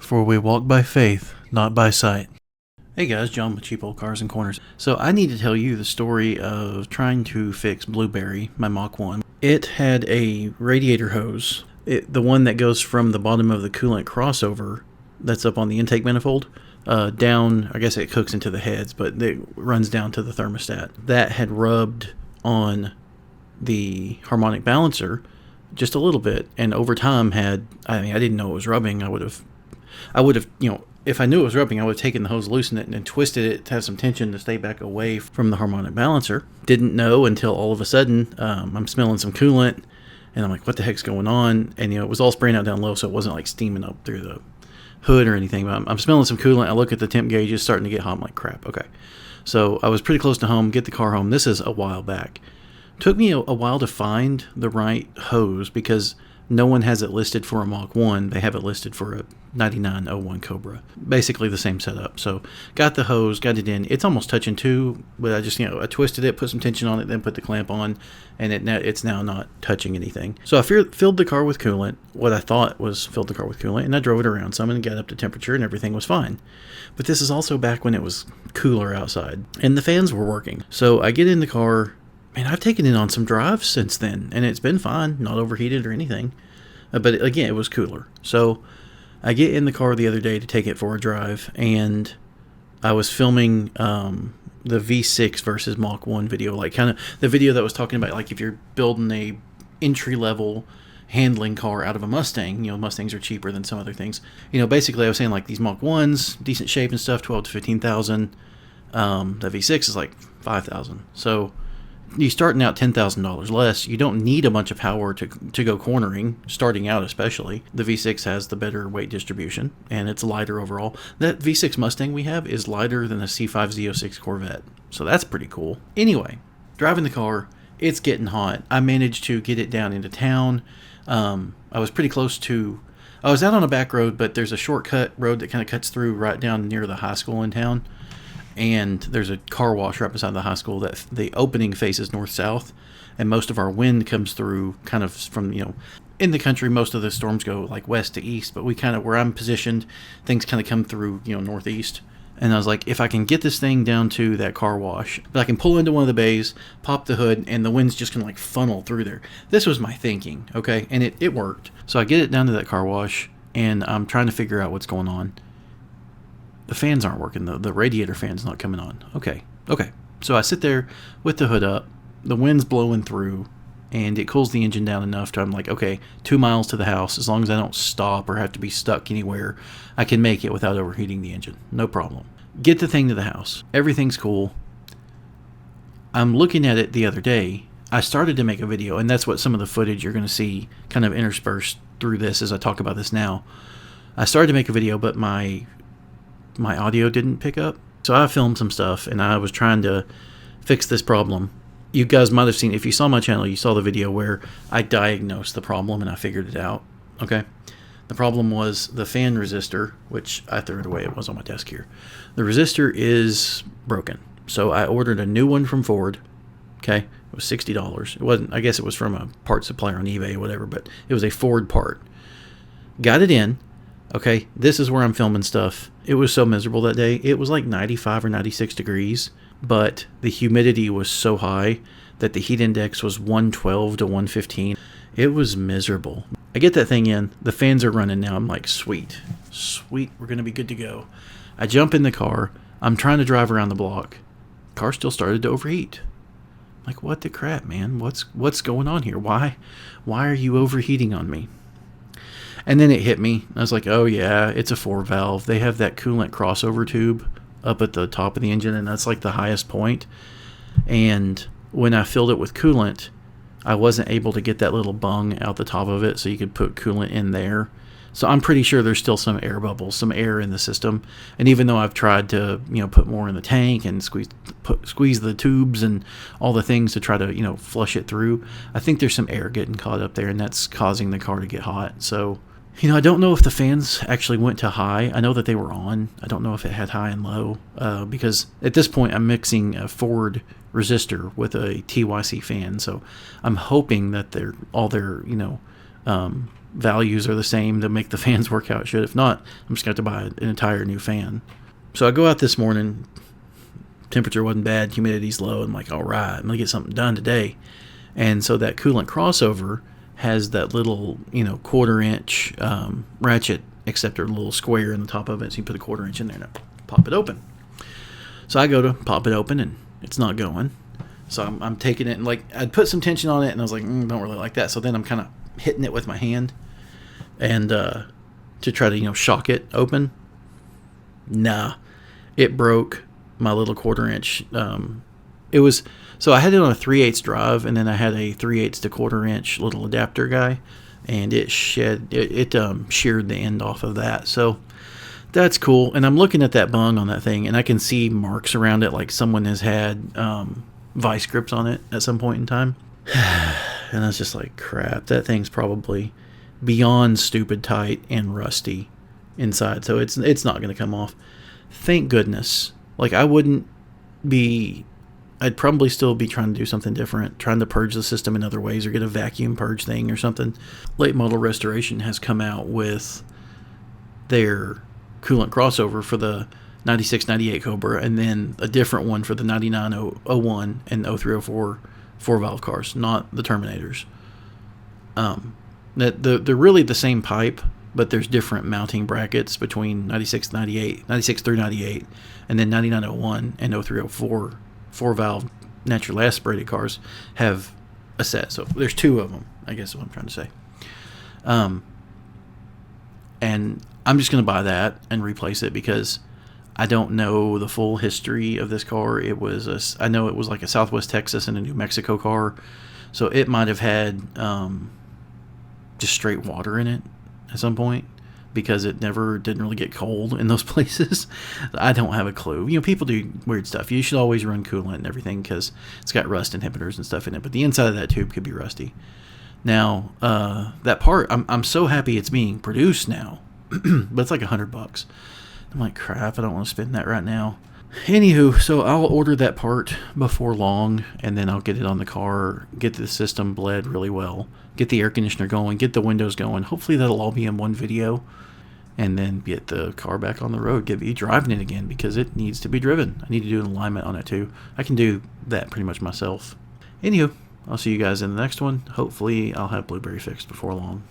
For we walk by faith, not by sight. Hey guys, John with Cheap Old Cars and Corners. So I need to tell you the story of trying to fix Blueberry, my Mach 1. It had a radiator hose, the one that goes from the bottom of the coolant crossover that's up on the intake manifold, down, I guess it hooks into the heads, but it runs down to the thermostat. That had rubbed on the harmonic balancer just a little bit, and over time I didn't know it was rubbing. I would have, if I knew it was rubbing, I would have taken the hose, loosened it, and twisted it to have some tension to stay back away from the harmonic balancer. Didn't know until all of a sudden I'm smelling some coolant, and I'm like, what the heck's going on? And it was all spraying out down low, so it wasn't like steaming up through the hood or anything. But I'm smelling some coolant. I look at the temp gauge, it's starting to get hot. I'm like, crap, okay. So I was pretty close to home, get the car home. This is a while back. Took me a while to find the right hose because no one has it listed for a Mach 1. They have it listed for a 9901 Cobra. Basically the same setup. So got the hose, got it in. It's almost touching too, but I just, I twisted it, put some tension on it, then put the clamp on, and it's now not touching anything. So I filled the car with coolant, what I thought was filled the car with coolant, and I drove it around some and got up to temperature and everything was fine. But this is also back when it was cooler outside and the fans were working. So I get in the car. Man, I've taken it on some drives since then, and it's been fine, not overheated or anything. But again, it was cooler. So I get in the car the other day to take it for a drive, and I was filming the V6 versus Mach 1 video, like kind of the video that was talking about like if you're building a entry-level handling car out of a Mustang. Mustangs are cheaper than some other things. Basically I was saying like these Mach 1s, decent shape and stuff, 12 to 15,000. The V6 is like 5,000. So you're starting out $10,000 less. You don't need a bunch of power to go cornering, starting out especially. The V6 has the better weight distribution, and it's lighter overall. That V6 Mustang we have is lighter than a C5 Z06 Corvette, so that's pretty cool. Anyway, driving the car, it's getting hot. I managed to get it down into town. I was pretty close to... I was out on a back road, but there's a shortcut road that kind of cuts through right down near the high school in town. And there's a car wash right beside the high school that the opening faces north-south, and most of our wind comes through kind of from, in the country, most of the storms go like west to east, but we kind of, where I'm positioned, things kind of come through, northeast. And I was like, if I can get this thing down to that car wash, but I can pull into one of the bays, pop the hood, and the wind's just going to like funnel through there. This was my thinking, okay? And it worked. So I get it down to that car wash, and I'm trying to figure out what's going on. The fans aren't working. The radiator fan's not coming on. Okay. So I sit there with the hood up. The wind's blowing through, and it cools the engine down enough to I'm like, okay, 2 miles to the house. As long as I don't stop or have to be stuck anywhere, I can make it without overheating the engine. No problem. Get the thing to the house. Everything's cool. I'm looking at it the other day. I started to make a video, and that's what some of the footage you're going to see kind of interspersed through this as I talk about this now. I started to make a video, but my audio didn't pick up. So I filmed some stuff, and I was trying to fix this problem. You guys might have seen, if you saw my channel, you saw the video where I diagnosed the problem and I figured it out. Okay. The problem was the fan resistor, which I threw it away. It was on my desk here. The resistor is broken. So I ordered a new one from Ford. Okay. It was $60. It wasn't, I guess it was from a part supplier on eBay or whatever, but it was a Ford part. Got it in. Okay, this is where I'm filming stuff. It was so miserable that day. It was like 95 or 96 degrees, but the humidity was so high that the heat index was 112 to 115. It was miserable. I get that thing in. The fans are running now. I'm like, sweet, we're going to be good to go. I jump in the car. I'm trying to drive around the block. Car still started to overheat. Like, what the crap, man? What's going on here? Why are you overheating on me? And then it hit me. I was like, oh yeah, it's a 4-valve. They have that coolant crossover tube up at the top of the engine, and that's like the highest point. And when I filled it with coolant, I wasn't able to get that little bung out the top of it so you could put coolant in there. So I'm pretty sure there's still some air bubbles, some air in the system. And even though I've tried to, put more in the tank and squeeze the tubes and all the things to try to, flush it through, I think there's some air getting caught up there, and that's causing the car to get hot. So I don't know if the fans actually went to high. I know that they were on. I don't know if it had high and low because at this point I'm mixing a Ford resistor with a TYC fan. So I'm hoping that all their values are the same to make the fans work how it should. If not, I'm just going to have to buy an entire new fan. So I go out this morning. Temperature wasn't bad. Humidity's low. I'm like, all right, I'm going to get something done today. And so that coolant crossover has that little, 1/4-inch ratchet acceptor, little square in the top of it. So you put a 1/4 inch in there and pop it open. So I go to pop it open and it's not going. So I'm taking it and like I'd put some tension on it and I was like, don't really like that. So then I'm kind of hitting it with my hand and to try to shock it open. Nah, it broke my little 1/4 inch. It was so I had it on a 3/8 drive and then I had a 3/8 to 1/4 inch little adapter guy, and it sheared the end off of that. So that's cool. And I'm looking at that bung on that thing and I can see marks around it like someone has had vice grips on it at some point in time. And I was just like, crap, that thing's probably beyond stupid tight and rusty inside. So it's not going to come off. Thank goodness. Like I'd probably still be trying to do something different, trying to purge the system in other ways or get a vacuum purge thing or something. Late Model Restoration has come out with their coolant crossover for the 96-98 Cobra and then a different one for the 99-01 and 03-04 4-valve cars, not the Terminators. They're really the same pipe, but there's different mounting brackets between 96 through 98, and then 99-01 and 03-04 4-valve naturally aspirated cars have a set. So there's two of them, I guess is what I'm trying to say. And I'm just going to buy that and replace it because I don't know the full history of this car. I know it was like a Southwest Texas and a New Mexico car, so it might have had just straight water in it at some point because it didn't really get cold in those places. I don't have a clue. People do weird stuff. You should always run coolant and everything because it's got rust inhibitors and stuff in it, but the inside of that tube could be rusty. Now, that part, I'm so happy it's being produced now, but it's like $100. I'm like, crap, I don't want to spend that right now. Anywho, so I'll order that part before long, and then I'll get it on the car, get the system bled really well, get the air conditioner going, get the windows going. Hopefully that'll all be in one video, and then get the car back on the road, get me driving it again, because it needs to be driven. I need to do an alignment on it too. I can do that pretty much myself. Anywho, I'll see you guys in the next one. Hopefully I'll have Blueberry fixed before long.